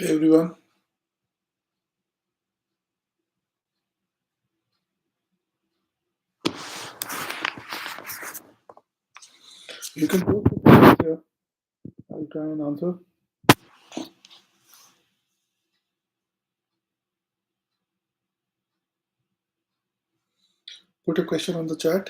Hey everyone, you can post the questions here. I'll try and answer. Put a question on the chat.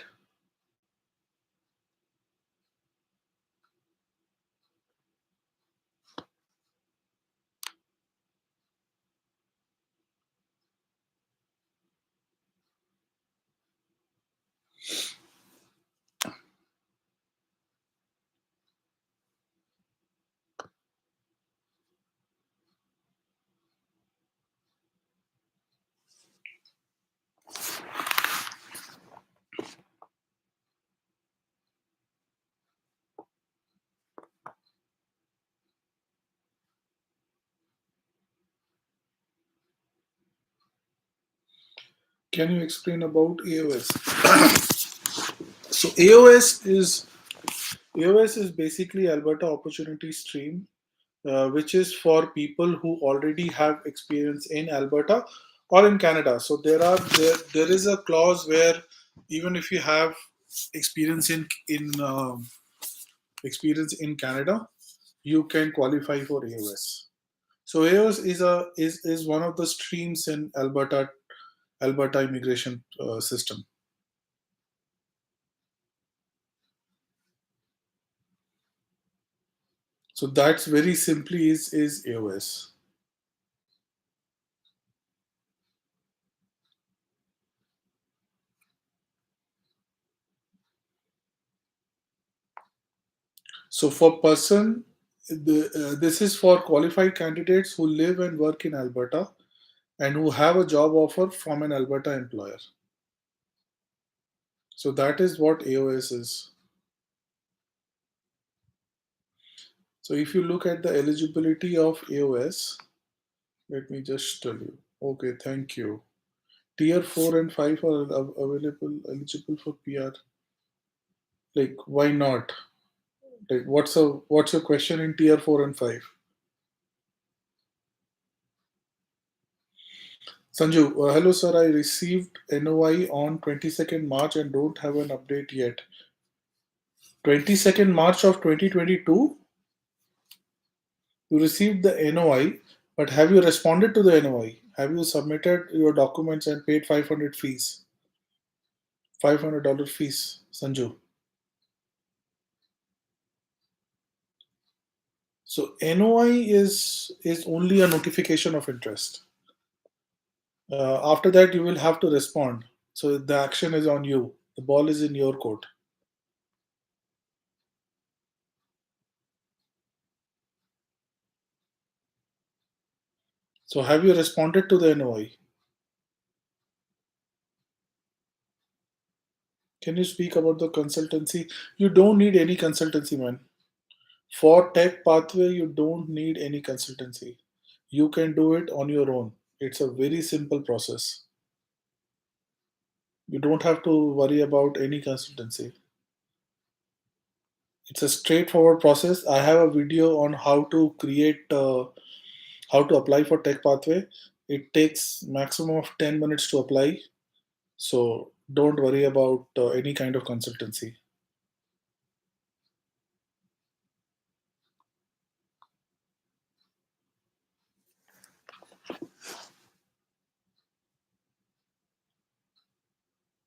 Can you explain about AOS? So AOS is basically Alberta Opportunity Stream, which is for people who already have experience in Alberta or in Canada. So there is a clause where even if you have experience in Canada, you can qualify for AOS. So AOS is one of the streams in Alberta immigration system. So that's very simply is AOS. So for person, this is for qualified candidates who live and work in Alberta and who have a job offer from an Alberta employer. So that is what AOS is. So if you look at the eligibility of AOS, let me just tell you. Okay, thank you. Tier 4 and 5 are available eligible for PR. Like, why not? Like, what's your question in tier 4 and 5? Sanju, hello sir, I received NOI on 22nd March and don't have an update yet. 22nd March of 2022, you received the NOI, but have you responded to the NOI? Have you submitted your documents and paid 500 fees? $500 fees, Sanju. So NOI is only a notification of interest. After that, you will have to respond. So the action is on you. The ball is in your court. So have you responded to the NOI? Can you speak about the consultancy? You don't need any consultancy, man. For tech pathway, you don't need any consultancy. You can do it on your own. It's a very simple process. You don't have to worry about any consultancy. It's a straightforward process. I have a video on how to apply for tech pathway. It takes maximum of 10 minutes to apply. So don't worry about any kind of consultancy.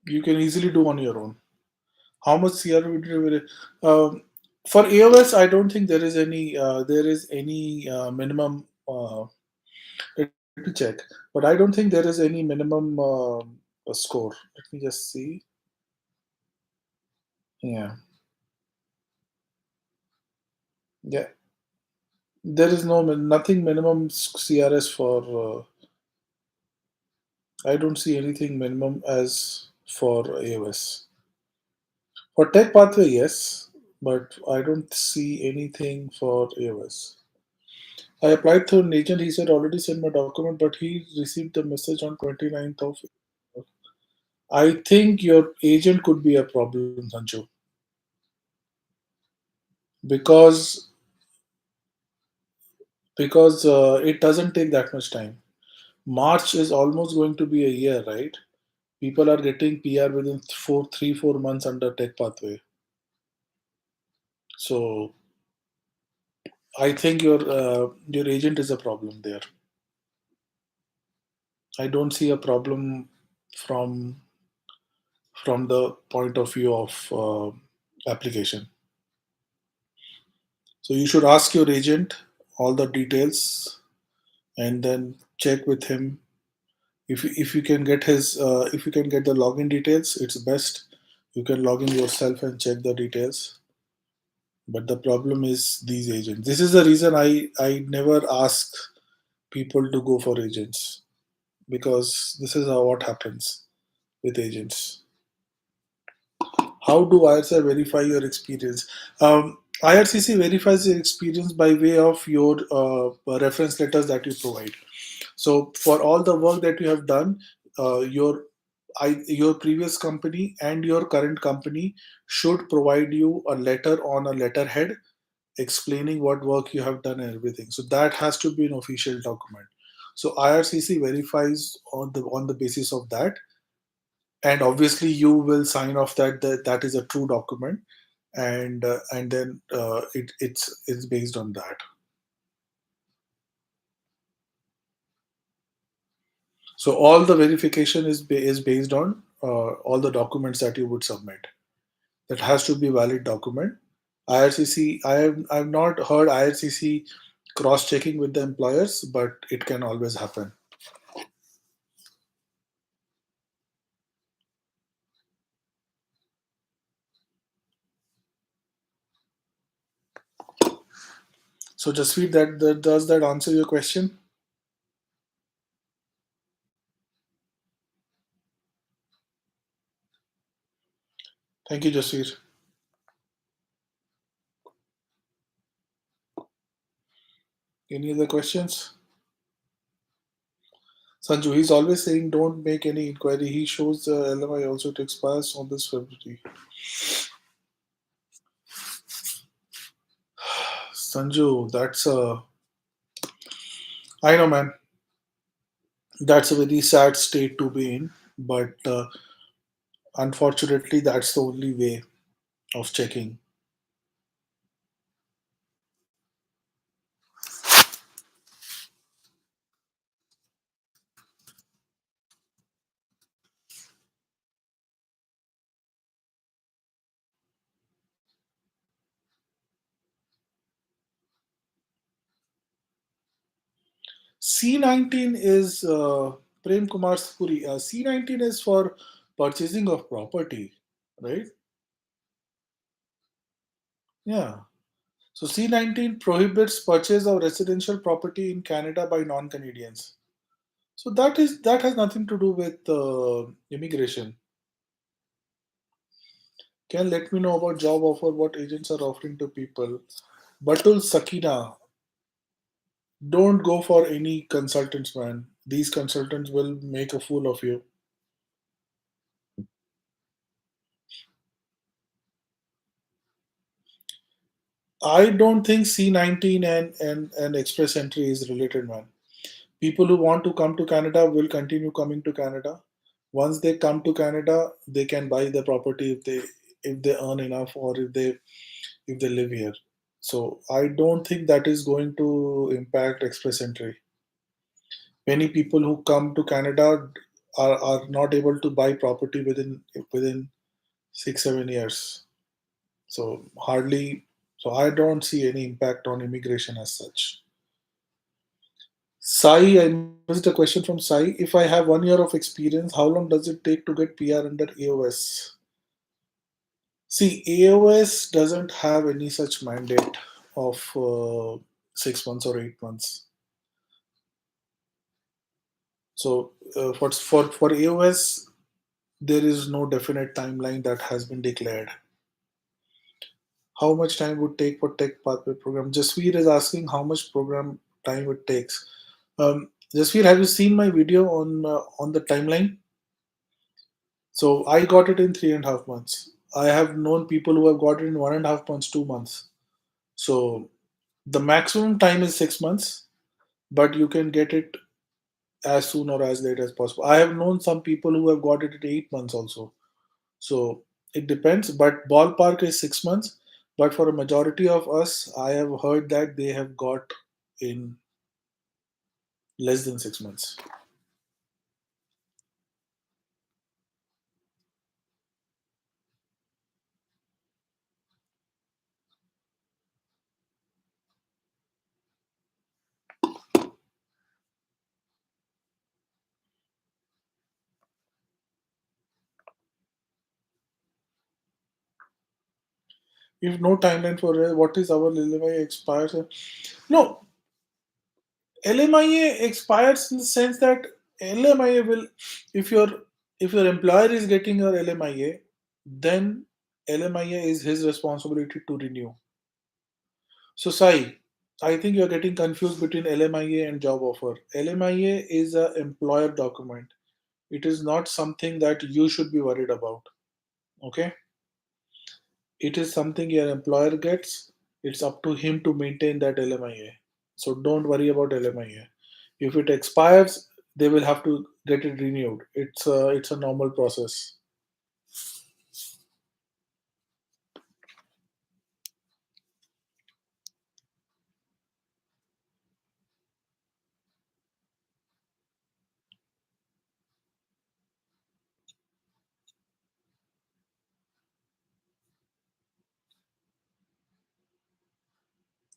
You can easily do on your own. How much CR would you for AOS? I don't think there is any minimum. Let me check, but I don't think there is any minimum score. Let me just see. Yeah, yeah. There is nothing minimum CRS for. I don't see anything minimum as for AOS. For tech pathway, yes, but I don't see anything for AOS. I applied through an agent. He said already sent my document, but he received the message on 29th of. I think your agent could be a problem, Sancho, because because it doesn't take that much time. March is almost going to be a year, right? People are getting PR within 4 3 4 months under tech pathway. So I think your agent is a problem there. I don't see a problem from from the point of view of application. So you should ask your agent all the details and then check with him. If you can get his if you can get the login details, it's best. You can log in yourself and check the details. But the problem is these agents. This is the reason I never ask people to go for agents, because this is how what happens with agents. How do IRC verify your experience? IRCC verifies your experience by way of your reference letters that you provide. So for all the work that you have done, your previous company and your current company should provide you a letter on a letterhead explaining what work you have done and everything. So that has to be an official document. So IRCC verifies on the basis of that, and obviously you will sign off that is a true document, and then it's based on that. So all the verification is based on all the documents that you would submit. That has to be valid document. IRCC, I've not heard IRCC cross checking with the employers, but it can always happen. So Jasveer, that does that answer your question? Thank you, Jasveer. Any other questions? Sanju, he's always saying don't make any inquiry. He shows the LMI also to expires on this February. Sanju, I know, man. That's a very sad state to be in, but unfortunately, that's the only way of checking. C19 is Prem Kumar Puri. C19 is for purchasing of property, right? Yeah. So C19 prohibits purchase of residential property in Canada by non-Canadians. So that has nothing to do with immigration. Can let me know about job offer, what agents are offering to people. Batul Sakina, don't go for any consultants, man. These consultants will make a fool of you. I don't think C19 and Express Entry is related, man. People who want to come to Canada will continue coming to Canada. Once they come to Canada, they can buy the property if they earn enough, or if they live here. So I don't think that is going to impact Express Entry. Many people who come to Canada are not able to buy property within 6 7 years. So hardly. So I don't see any impact on immigration as such. Sai, I missed a question from Sai. If I have 1 year of experience, how long does it take to get PR under AOS? See, AOS doesn't have any such mandate of 6 months or 8 months. So for AOS, there is no definite timeline that has been declared. How much time would take for tech pathway program? Jasveer is asking how much program time it takes. Jasveer, have you seen my video on the timeline? So I got it in 3.5 months. I have known people who have got it in 1.5 months, 2 months. So the maximum time is 6 months. but you can get it as soon or as late as possible. I have known some people who have got it in 8 months also. So it depends, but ballpark is 6 months. But for a majority of us, I have heard that they have got in less than 6 months. If no timeline for what is our LMIA expires? No, LMIA expires in the sense that LMIA will, if your employer is getting your LMIA, then LMIA is his responsibility to renew. So Sai, I think you're getting confused between LMIA and job offer. LMIA is a employer document. It is not something that you should be worried about. Okay? It is something your employer gets. It's up to him to maintain that LMIA. So don't worry about LMIA. If it expires, they will have to get it renewed. It's a normal process.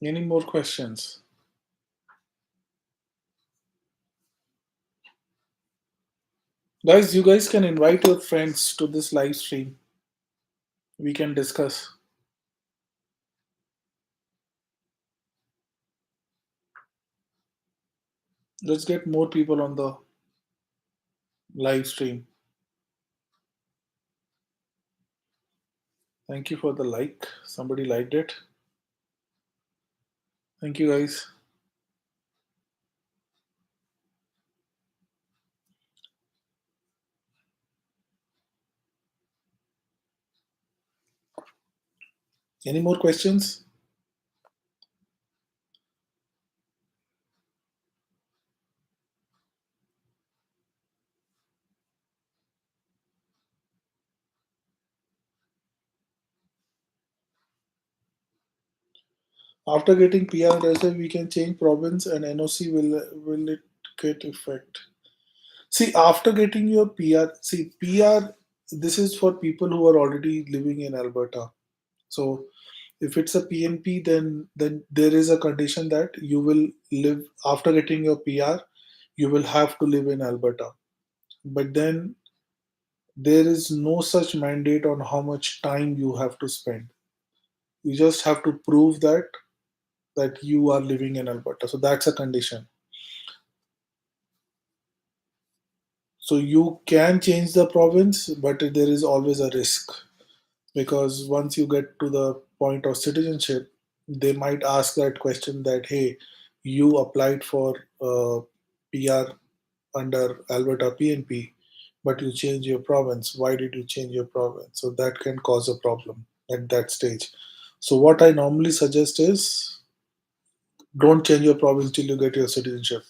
Any more questions? Guys, you guys can invite your friends to this live stream. We can discuss. Let's get more people on the live stream. Thank you for the like. Somebody liked it. Thank you guys. Any more questions? After getting PR and we can change province and NOC will it get effect? See, after getting your PR, see PR. This is for people who are already living in Alberta. So if it's a PNP, then there is a condition that you will live after getting your PR. You will have to live in Alberta. But then there is no such mandate on how much time you have to spend. You just have to prove that you are living in Alberta. So that's a condition. So you can change the province, but there is always a risk because once you get to the point of citizenship, they might ask that question that, hey, you applied for PR under Alberta PNP, but you changed your province. Why did you change your province? So that can cause a problem at that stage. So what I normally suggest is don't change your province till you get your citizenship.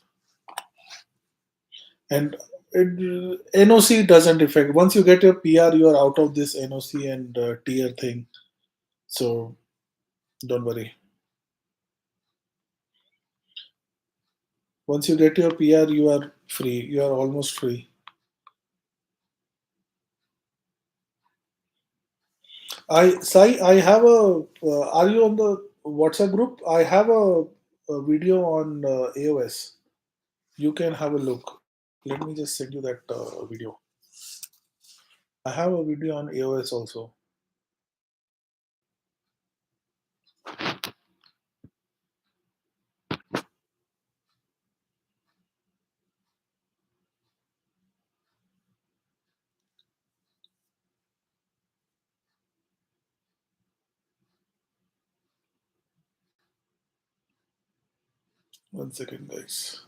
And NOC doesn't affect. Once you get your PR, you are out of this NOC and tier thing. So don't worry. Once you get your PR, you are free. You are almost free. I have a. Are you on the WhatsApp group? I have a video on AOS. You can have a look. Let me just send you that video. I have a video on AOS also. 1 second, guys.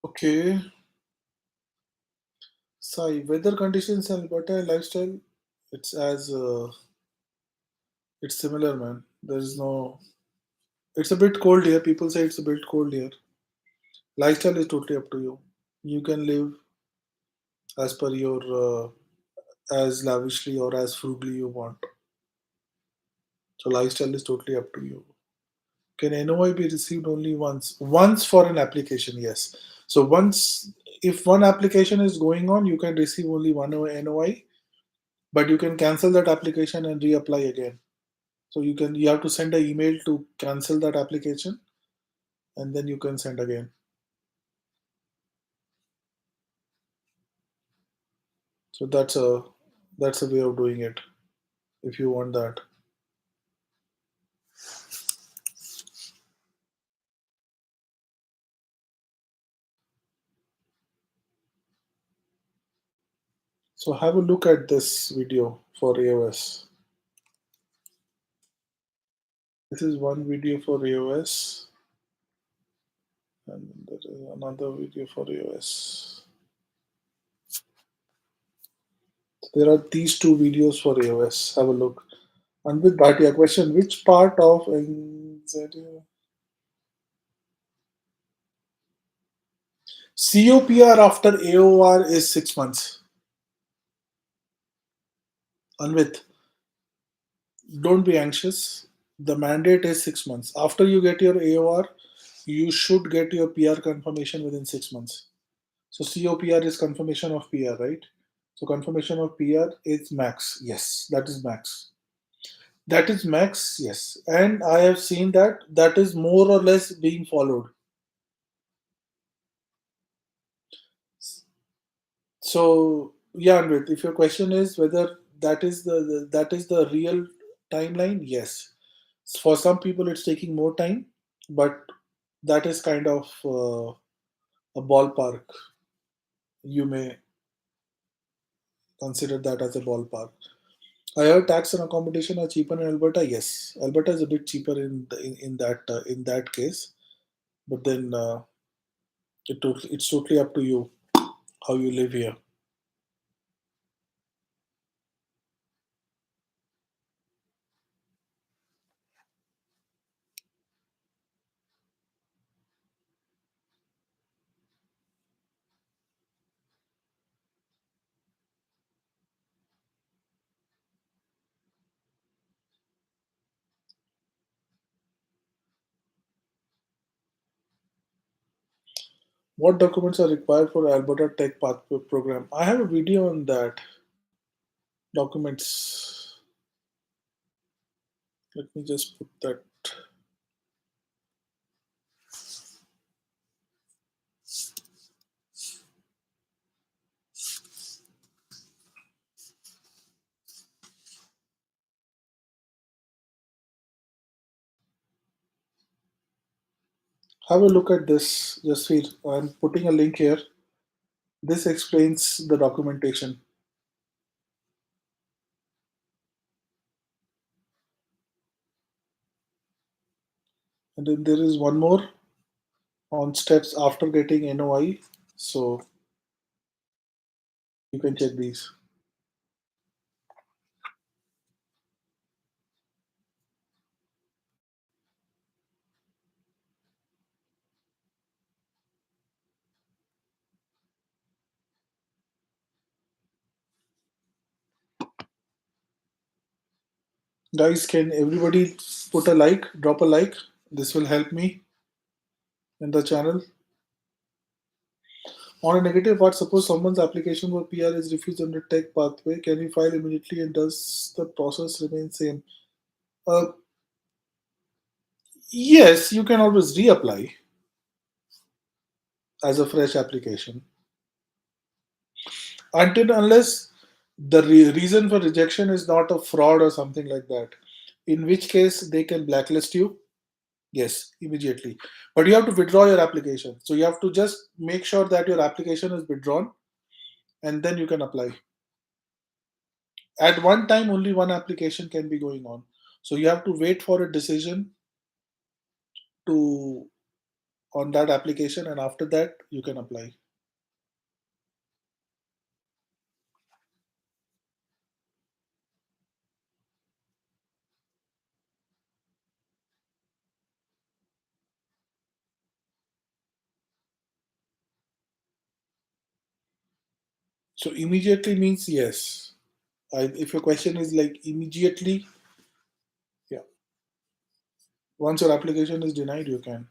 Okay. Sai, weather conditions and Alberta and lifestyle, it's as it's similar, man. There is no. It's a bit cold here. People say it's a bit cold here. Lifestyle is totally up to you. You can live as per your as lavishly or as frugally you want. So lifestyle is totally up to you. Can NOI be received only once? Once for an application, yes. So once, if one application is going on, you can receive only one NOI, but you can cancel that application and reapply again. So you have to send an email to cancel that application, and then you can send again. So that's a way of doing it if you want that. So have a look at this video for AOS. This is one video for AOS, and there is another video for AOS. There are these two videos for AOS. Have a look. And with Bhatia, question: which part of anxiety? COPR after AOR is 6 months. Anvit, don't be anxious. The mandate is 6 months. After you get your AOR, you should get your PR confirmation within 6 months. So COPR is confirmation of PR, right? So confirmation of PR is max. Yes, that is max. That is max, yes. And I have seen that that is more or less being followed. So yeah, Anvit, if your question is whether that is the real timeline, yes. For some people, it's taking more time, but that is kind of a ballpark. You may consider that as a ballpark. I heard tax and accommodation are cheaper in Alberta. Yes, Alberta is a bit cheaper in that case, but then it's totally up to you how you live here. What documents are required for Alberta Tech Pathway Program? I have a video on that. Documents. Let me just put that. Have a look at this. Just see, I'm putting a link here. This explains the documentation. And then there is one more on steps after getting NOI. So you can check these. Guys, can everybody put a like, drop a like? This will help me in the channel. On a negative part, suppose someone's application for PR is refused under tech pathway, can we file immediately and does the process remain same? Uh, yes, you can always reapply as a fresh application. Until unless the reason for rejection is not a fraud or something like that, in which case they can blacklist you. Yes, immediately. But you have to withdraw your application. So you have to just make sure that your application is withdrawn and then you can apply. At one time, only one application can be going on. So you have to wait for a decision to on that application, and after that you can apply. So immediately means yes. If your question is like immediately, yeah. Once your application is denied, you can.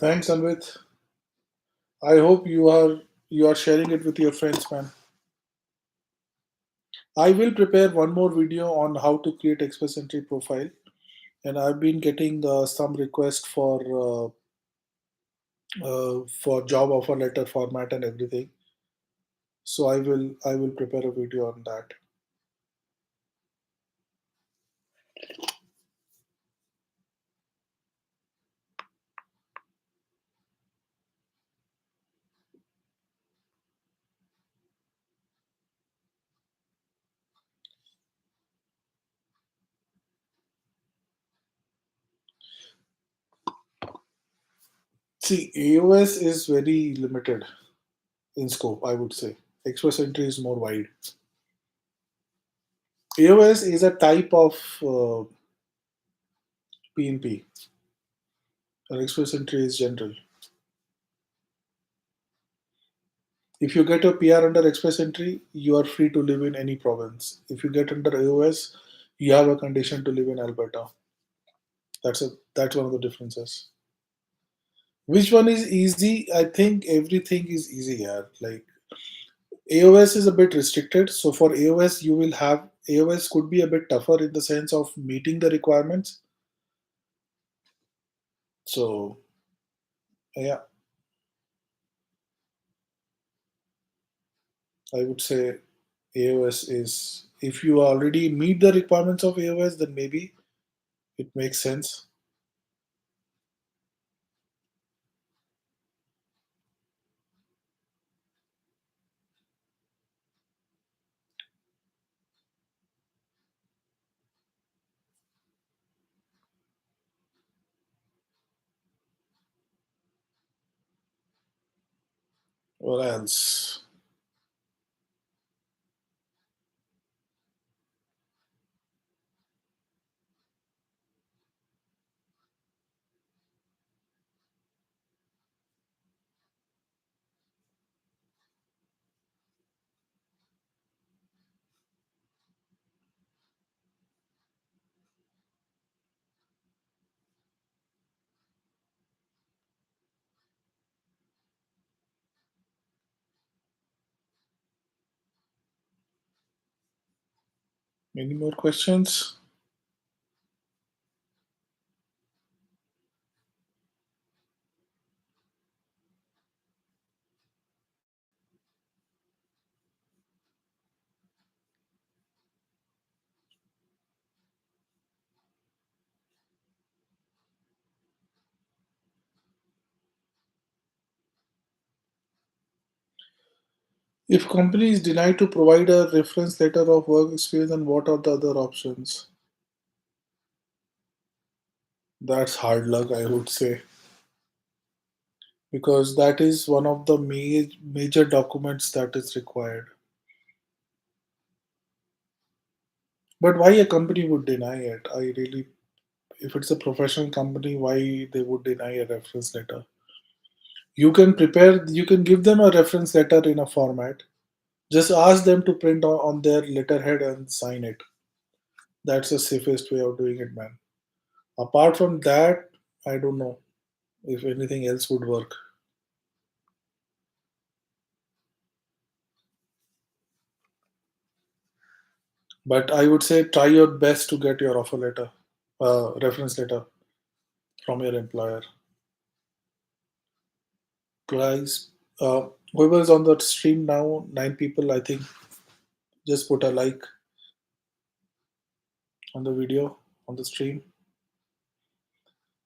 Thanks, Anvit. I hope you are sharing it with your friends, man. I will prepare one more video on how to create Express Entry profile, and I've been getting some requests for job offer letter format and everything. So I will prepare a video on that. See, AOS is very limited in scope, I would say. Express Entry is more wide. AOS is a type of PNP, and Express Entry is general. If you get a PR under Express Entry, you are free to live in any province. If you get under AOS, you have a condition to live in Alberta. That's one of the differences. Which one is easy? I think everything is easy here. Like AOS is a bit restricted. So for AOS, you will have AOS could be a bit tougher in the sense of meeting the requirements. So yeah, I would say AOS is if you already meet the requirements of AOS, then maybe it makes sense. Or else. Any more questions? If company is denied to provide a reference letter of work experience, then what are the other options? That's hard luck, I would say, because that is one of the major documents that is required. But why a company would deny it? I really, if it's a professional company, why they would deny a reference letter? You can give them a reference letter in a format. Just ask them to print on their letterhead and sign it. That's the safest way of doing it, man. Apart from that, I don't know if anything else would work. But I would say try your best to get your offer letter, reference letter from your employer. Guys, whoever is on the stream now, 9 people, I think, just put a like on the video on the stream.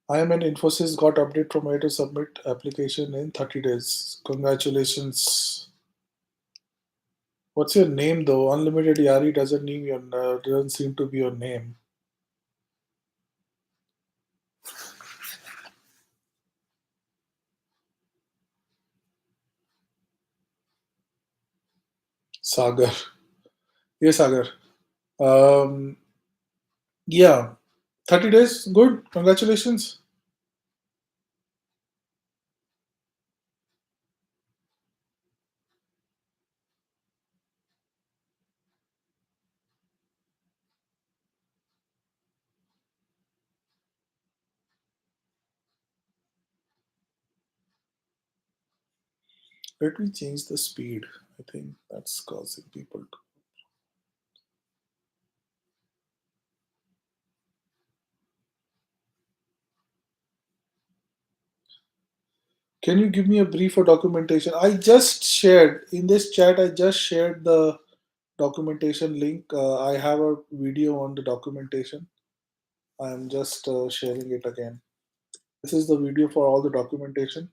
I am an Infosys got update from where to submit application in 30 days. Congratulations. What's your name though? Unlimited Yari doesn't seem to be your name. Sagar. Yes, Sagar. Um, yeah, 30 days. Good. Congratulations. Let me change the speed. I think that's causing people to. Can you give me a brief of documentation? I just shared in this chat, I just shared the documentation link. I have a video on the documentation. I'm just sharing it again. This is the video for all the documentation.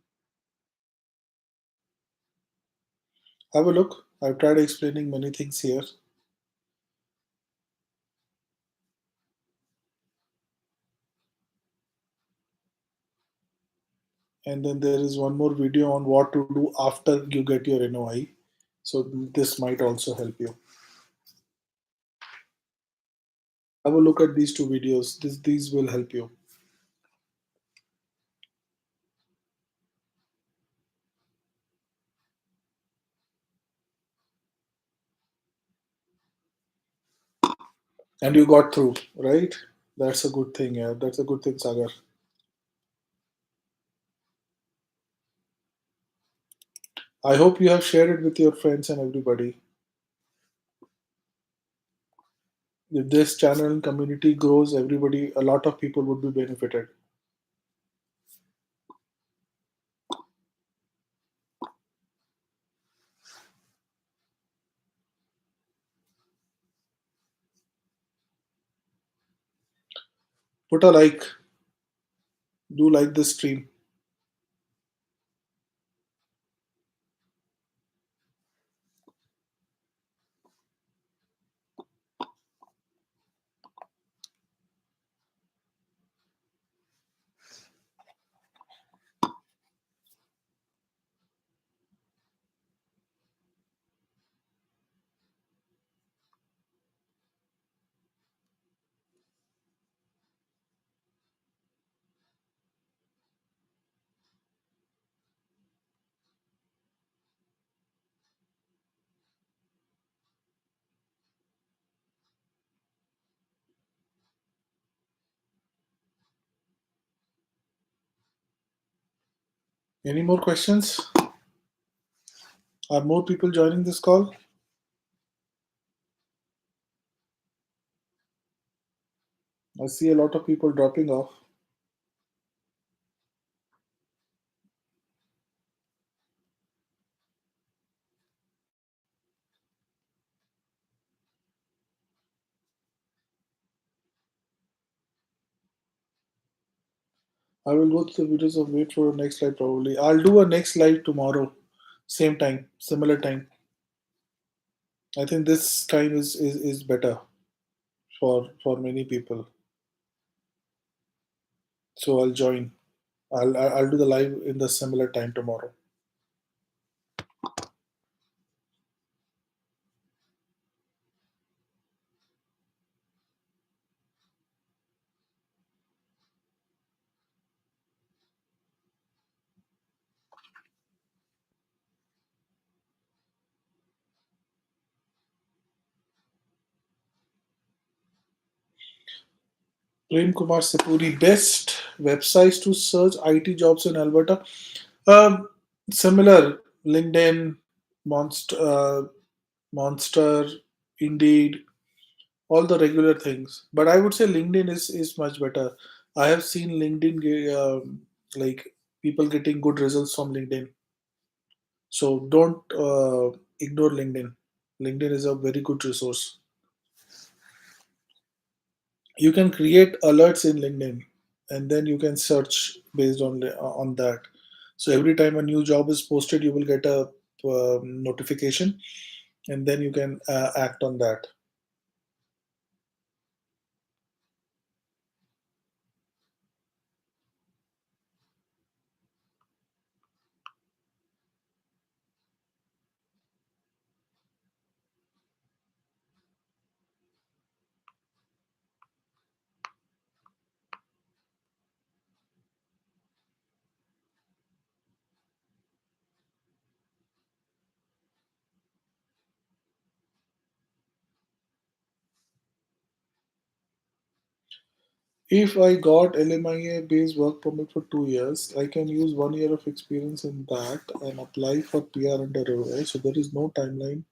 Have a look. I've tried explaining many things here. And then there is one more video on what to do after you get your NOI. So this might also help you. Have a look at these two videos. These will help you. And you got through, right? That's a good thing. Yeah, that's a good thing, Sagar. I hope you have shared it with your friends and everybody. If this channel and community grows, everybody, a lot of people would be benefited. Put a like. Do like this stream. Any more questions? Are more people joining this call? I see a lot of people dropping off. I will go to the videos and wait for a next slide probably. I'll do a next slide tomorrow. Same time, similar time. I think this time is better for many people. So I'll join. I'll do the live in the similar time tomorrow. Prem Kumar Sapuri, best websites to search IT jobs in Alberta. Um, Similar LinkedIn, Monster, Indeed, all the regular things. But I would say LinkedIn is much better. I have seen LinkedIn like people getting good results from LinkedIn. So don't ignore LinkedIn. LinkedIn is a very good resource. You can create alerts in LinkedIn, and then you can search based on that. So every time a new job is posted, you will get a notification, and then you can act on that. If I got LMIA based work permit for 2 years, I can use 1 year of experience in that and apply for PR under OA. So there is no timeline.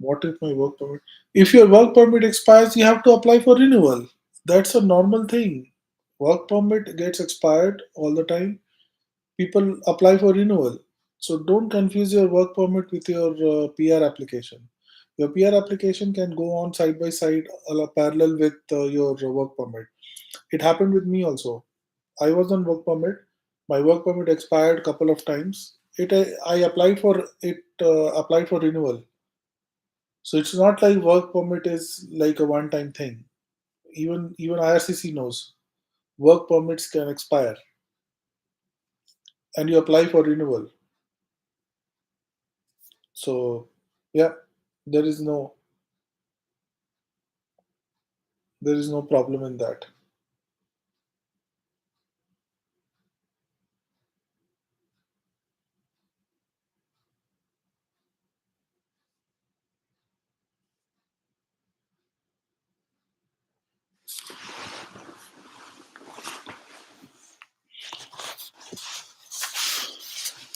What if my work permit? If your work permit expires, you have to apply for renewal. That's a normal thing. Work permit gets expired all the time. People apply for renewal. So don't confuse your work permit with your PR application. Your PR application can go on side by side, parallel with your work permit. It happened with me also. I was on work permit. My work permit expired couple of times. I applied for it. Applied for renewal. So it's not like work permit is like a one-time thing. Even IRCC knows work permits can expire, and you apply for renewal. So yeah, there is no there is no problem in that.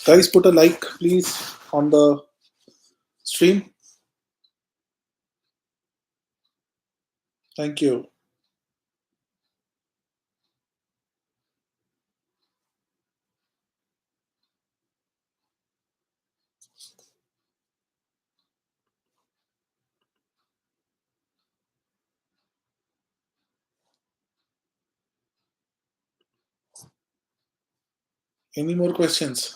Guys, put a like please on the stream. Thank you. Any more questions?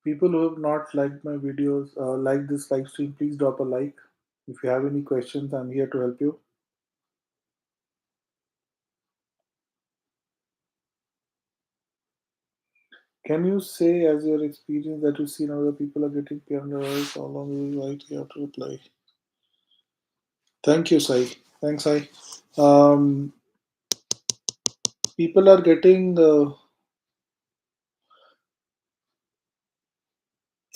People who have not liked my videos, like this live stream, please drop a like. If you have any questions, I'm here to help you. Can you say, as your experience that you've seen other people are getting penalized, how long will you write? You have to reply. Thank you, Sai. Thanks, Sai. Um, People are getting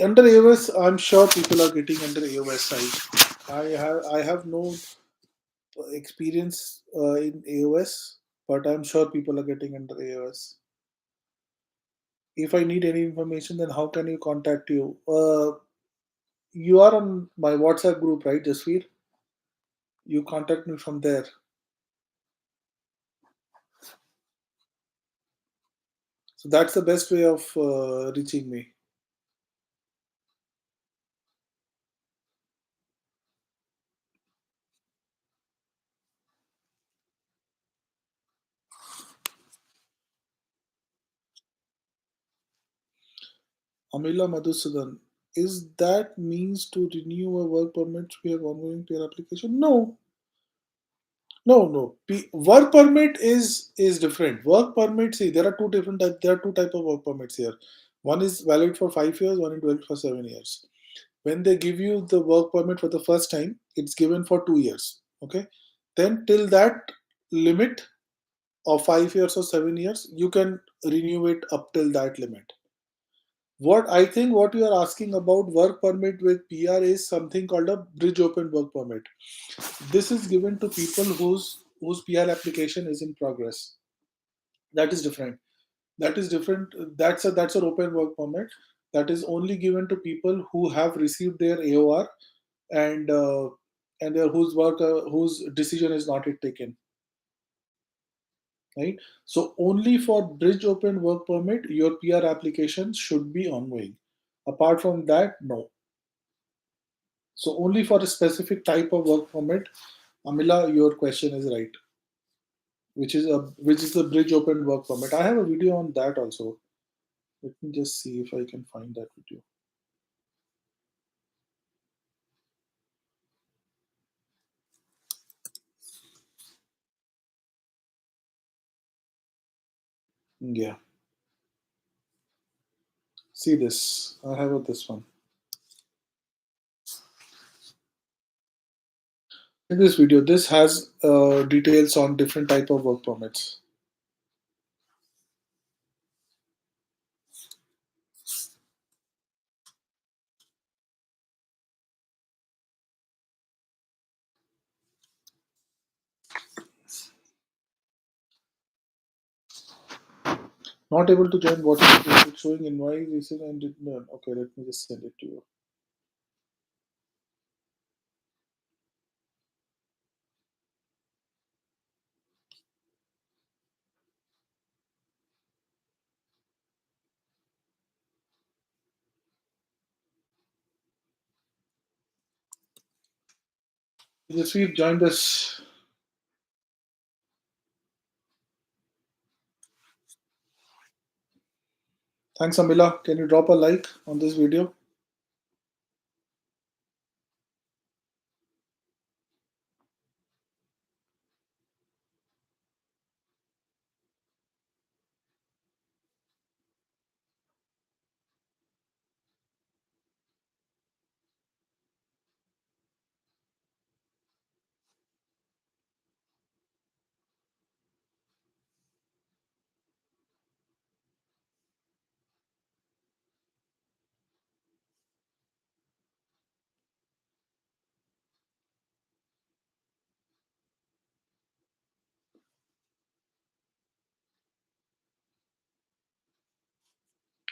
under AOS. I'm sure people are getting under AOS side. I have no experience in AOS, but I'm sure people are getting under AOS. If I need any information, then how can you contact you? You are on my WhatsApp group, right, Jasveer? You contact me from there. So that's the best way of reaching me. Amila Madhusudan, is that means to renew a work permit we have ongoing peer application? No, no. Work permit is different. Work permit, see, there are two different types. There are two type of work permits here. One is valid for 5 years. One is valid for 7 years. When they give you the work permit for the first time, it's given for 2 years. Okay, then till that limit of 5 years or 7 years, you can renew it up till that limit. What I think what you are asking about work permit with PR is something called a bridge open work permit. This is given to people whose PR application is in progress. That is different. That is different. That's an open work permit that is only given to people who have received their AOR and whose decision is not yet taken. Right. So only for bridge open work permit, your PR application should be ongoing. Apart from that, no. So only for a specific type of work permit, Amila, your question is right, which is the bridge open work permit. I have a video on that also. Let me just see if I can find that video. Yeah, see this. I have this one. In this video, this has details on different type of work permits. Not able to join what is it showing invite recent and did not. Okay, let me just send it to you. Just we've joined us. Thanks, Amila. Can you drop a like on this video?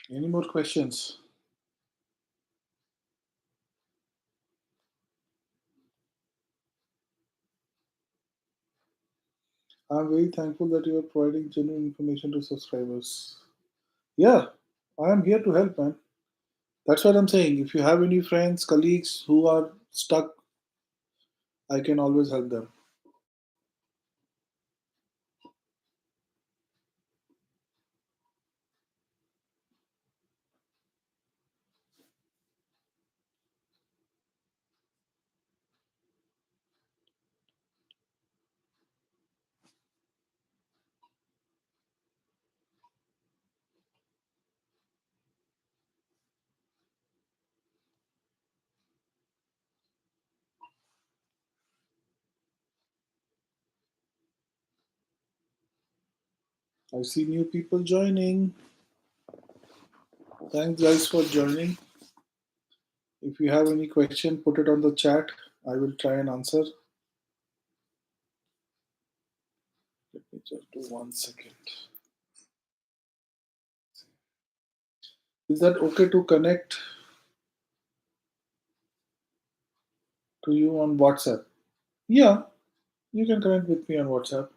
Any more questions? I'm very thankful that you are providing genuine information to subscribers. Yeah, I am here to help, man. That's what I'm saying. If you have any friends, colleagues who are stuck, I can always help them. I see new people joining. Thanks, guys, for joining. If you have any question, put it on the chat. I will try and answer. Let me just do 1 second. Is that okay to connect to you on WhatsApp? Yeah, you can connect with me on WhatsApp.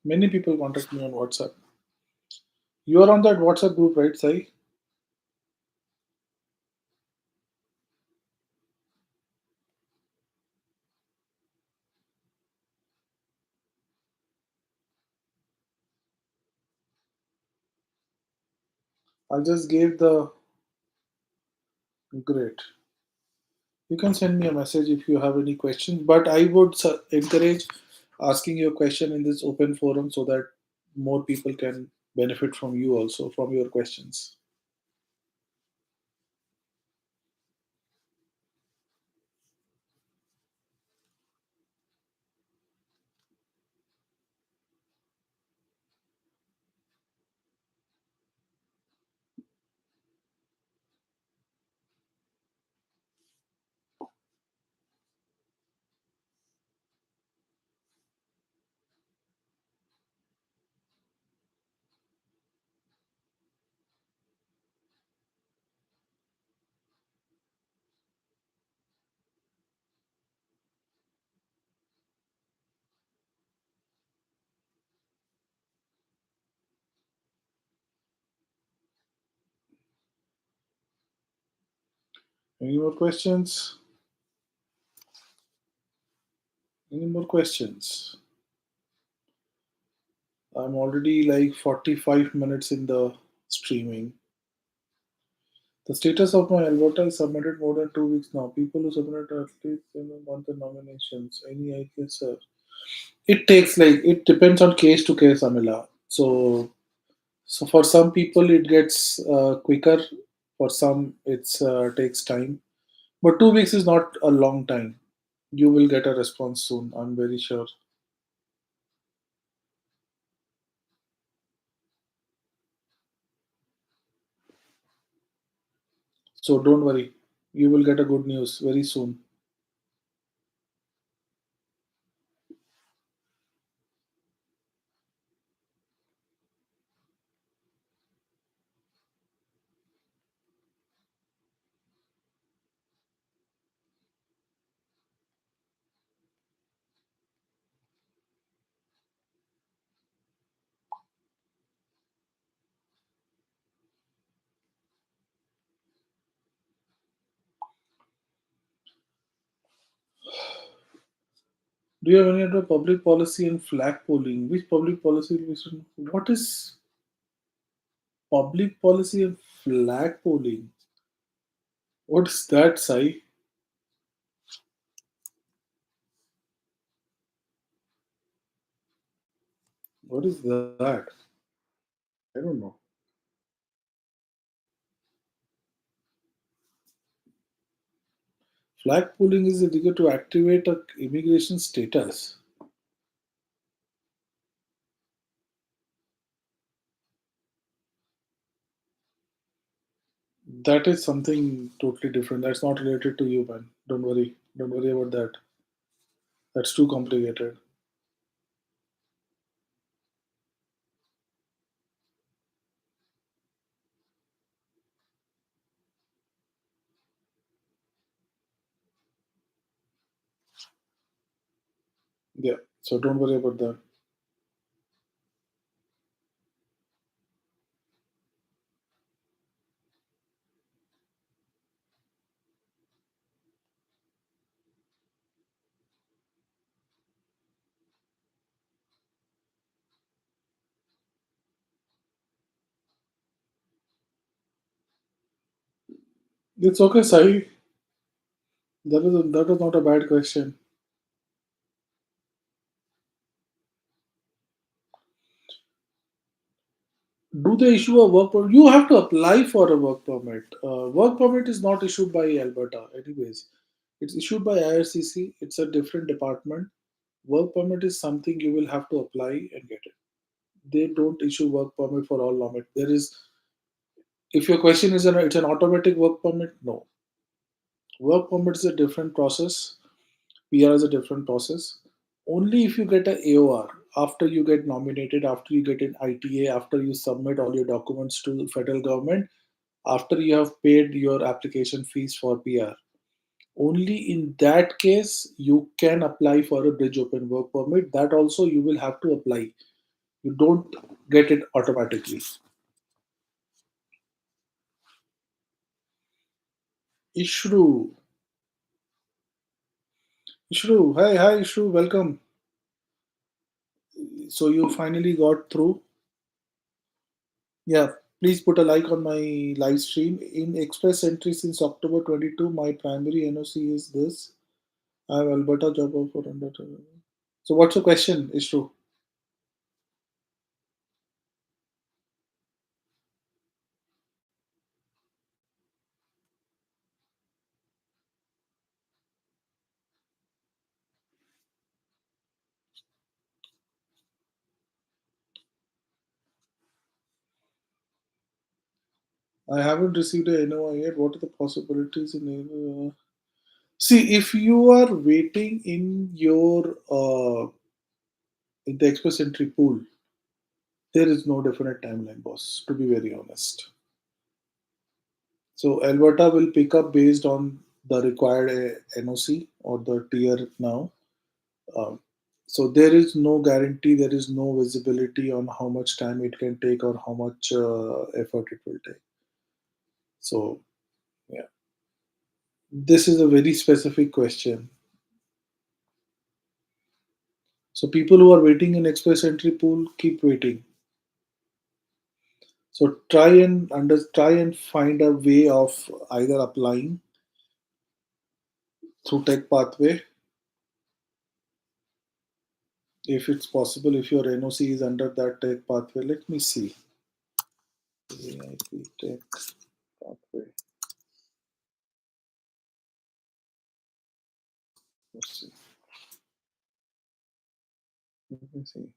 Many people contact me on WhatsApp. You are on that WhatsApp group, right, Sai? I just gave the great. You can send me a message if you have any questions, but I would encourage asking your question in this open forum so that more people can benefit from you also from your questions. Any more questions? Any more questions? I'm already like 45 minutes in the streaming. The status of my Alberta is submitted more than 2 weeks now. People who submitted at least in a month of nominations. Any idea, sir? It takes like it depends on case to case, Amila. So for some people it gets quicker. For some it's takes time. But 2 weeks is not a long time. You will get a response soon. I'm very sure. So don't worry. You will get a good news very soon. Do you have any other public policy and flag polling? Which public policy? What is public policy and flag polling? What is that, Sai? What is that? I don't know. Flag polling is illegal to activate a immigration status. That is something totally different. That's not related to you, man. Don't worry. Don't worry about that. That's too complicated. Yeah. So don't worry about that. It's okay, Sai. That was not a bad question. Do they issue a work permit? You have to apply for a work permit. Work permit is not issued by Alberta, anyways. It's issued by IRCC. It's a different department. Work permit is something you will have to apply and get it. They don't issue work permit for all lawmakers. There is, if your question is, it's an automatic work permit. No, work permit is a different process. PR is a different process. Only if you get a AOR after you get nominated, after you get an ITA, after you submit all your documents to the federal government, after you have paid your application fees for PR. Only in that case you can apply for a bridge open work permit. That also you will have to apply. You don't get it automatically. Ishru, Ishru, hi, Ishru, welcome. So you finally got through. Yeah, please put a like on my live stream. In Express entry since October 22, my primary NOC is this. I have Alberta job offer under. So what's your question, Ishru? I haven't received a NOI yet. What are the possibilities in? See, if you are waiting in the Express entry pool, there is no definite timeline, boss. To be very honest, so Alberta will pick up based on the required NOC or the tier now. Um, so there is no guarantee, there is no visibility on how much time it can take or how much effort it will take. So yeah, this is a very specific question. So people who are waiting in Express entry pool, keep waiting. So try and find a way of either applying through tech pathway if it's possible. If your NOC is under that tech pathway, let me see. Aip tech pathway. Let's see. Let me see.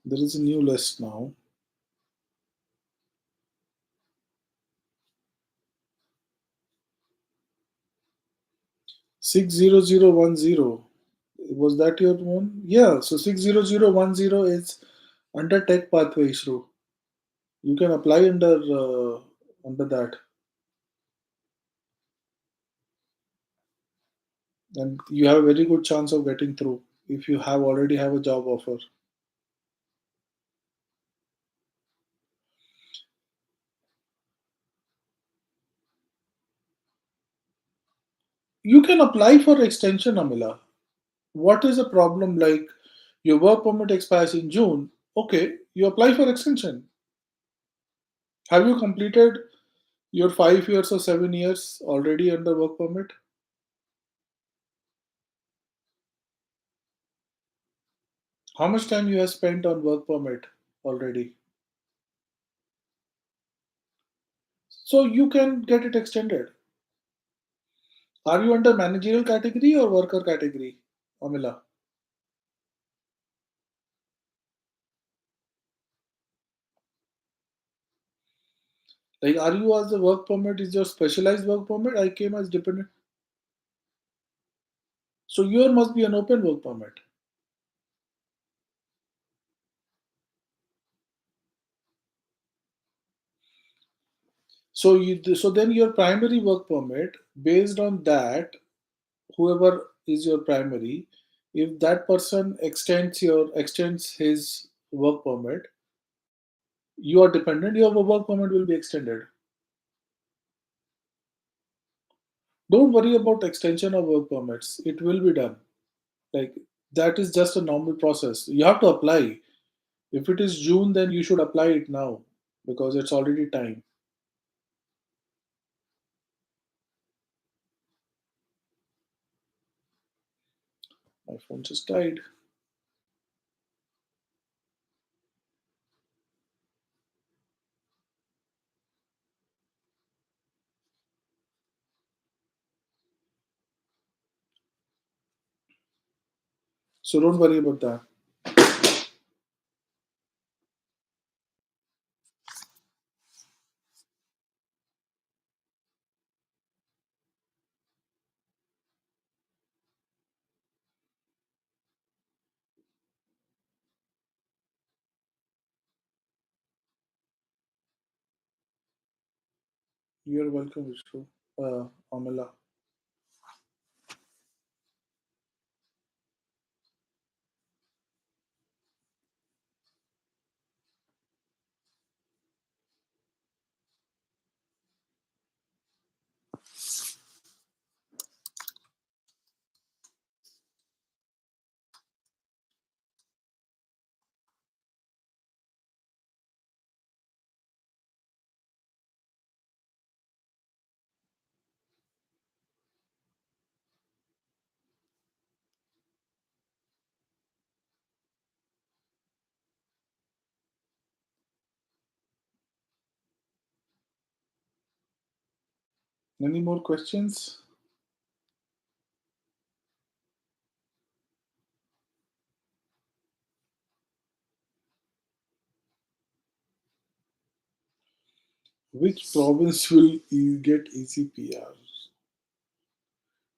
There is a new list now. 60010. Was that your one? Yeah. So 60010 is under tech pathway issue. You can apply under that, and you have a very good chance of getting through if you have already have a job offer. You can apply for extension, Amila. What is the problem? Like your work permit expires in June. Okay, you apply for extension. Have you completed your 5 years or 7 years already under work permit? How much time you have spent on work permit already? So you can get it extended. Are you under managerial category or worker category, Amila? Like, are you as the work permit is your specialized work permit? I came as dependent. So your must be an open work permit. So then your primary work permit, based on that, whoever is your primary, if that person extends his work permit, you are dependent, your work permit will be extended. Don't worry about extension of work permits. It will be done. Like that is just a normal process. You have to apply. If it is June, then you should apply it now because it's already time. My phone just died. So don't worry about that. You're welcome, Vishnu. Amala. Any more questions? Which province will you get easy PR?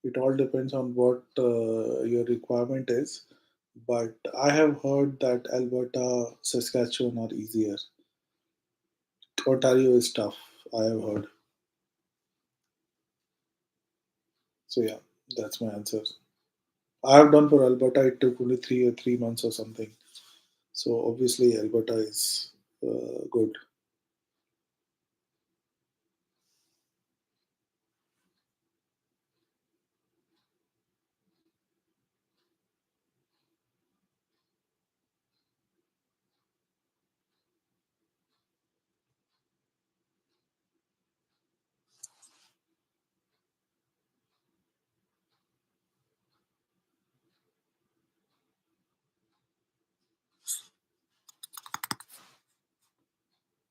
It all depends on what your requirement is. But I have heard that Alberta, Saskatchewan are easier. Ontario is tough, I have heard. So yeah, that's my answer. I have done for Alberta. It took only 3 months or something. So obviously Alberta is good.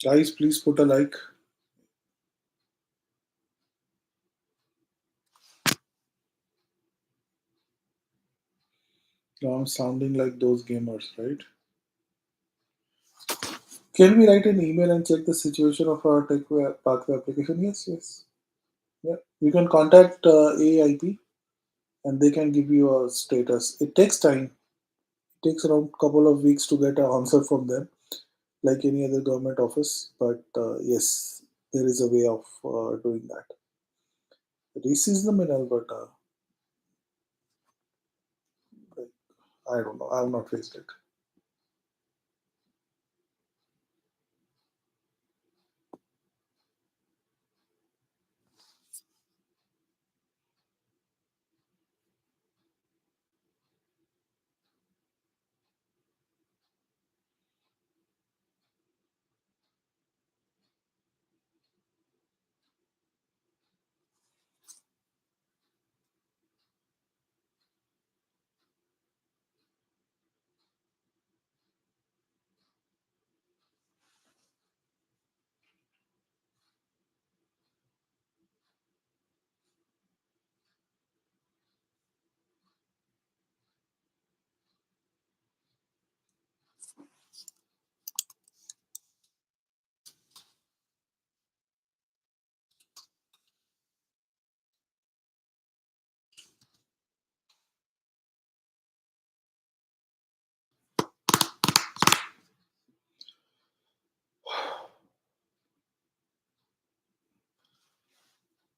Guys, please put a like. Now I'm sounding like those gamers, right? Can we write an email and check the situation of our pathway application? Yes, yes. Yeah. You can contact AIP and they can give you a status. It takes time. It takes around couple of weeks to get an answer from them, like any other government office. But yes, there is a way of doing that. Racism in Alberta, like, I don't know. I have not faced it.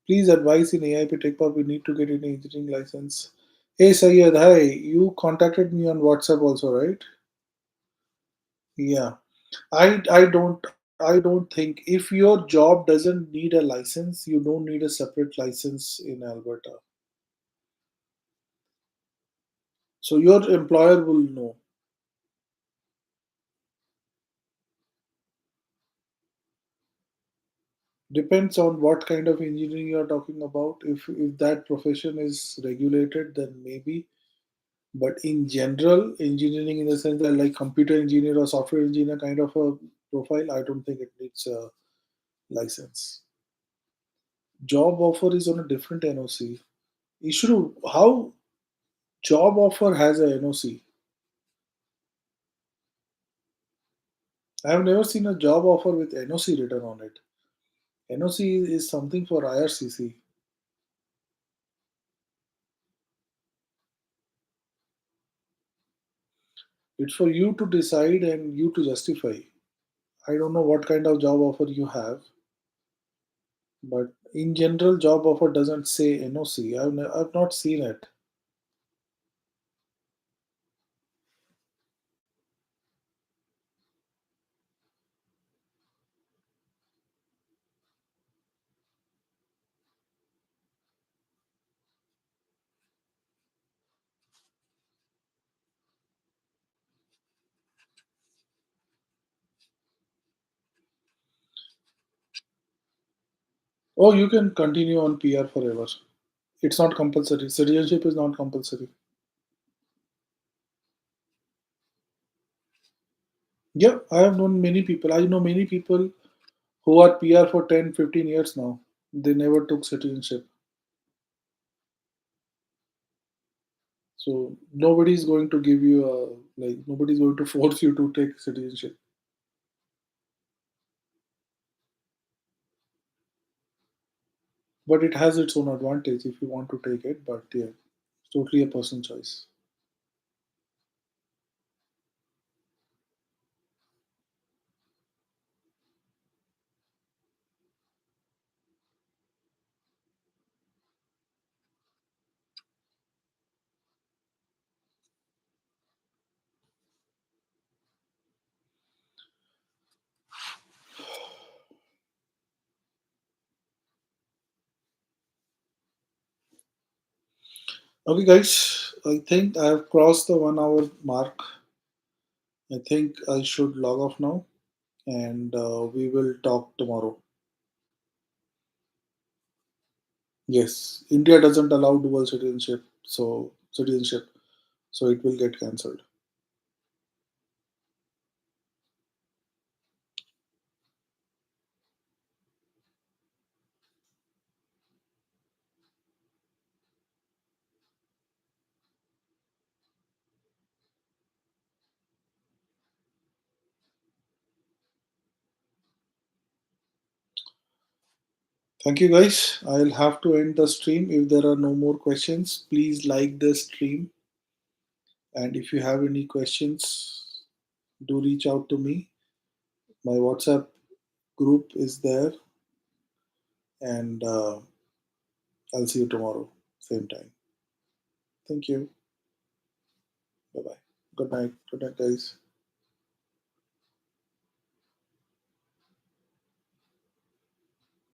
Please advise in AIP Tech Park. We need to get an engineering license. Hey Sayed, hi. You contacted me on WhatsApp also, right? Yeah. I don't think if your job doesn't need a license, you don't need a separate license in Alberta. So your employer will know. Depends on what kind of engineering you are talking about. If that profession is regulated, then maybe. But in general, engineering in the sense that like computer engineer or software engineer kind of a profile, I don't think it needs a license. Job offer is on a different NOC. Issue how job offer has a NOC. I have never seen a job offer with NOC written on it. NOC is something for IRCC. It's for you to decide and you to justify. I don't know what kind of job offer you have, but in general, job offer doesn't say NOC. I've not seen it. Oh, you can continue on PR forever. It's not compulsory. Citizenship is not compulsory. Yeah, I have known many people. I know many people who are PR for 10, 15 years now. They never took citizenship. So nobody's going to give you a, like, nobody's going to force you to take citizenship. But it has its own advantage if you want to take it. But yeah, it's totally a personal choice. Okay, guys, I think I have crossed the 1 hour mark. I think I should log off now, and we will talk tomorrow. Yes, India doesn't allow dual citizenship, so it will get cancelled. Thank you, guys. I'll have to end the stream. If there are no more questions, please like the stream. And if you have any questions, do reach out to me. My WhatsApp group is there, and I'll see you tomorrow, same time. Thank you. Bye bye. Good night. Good night, guys.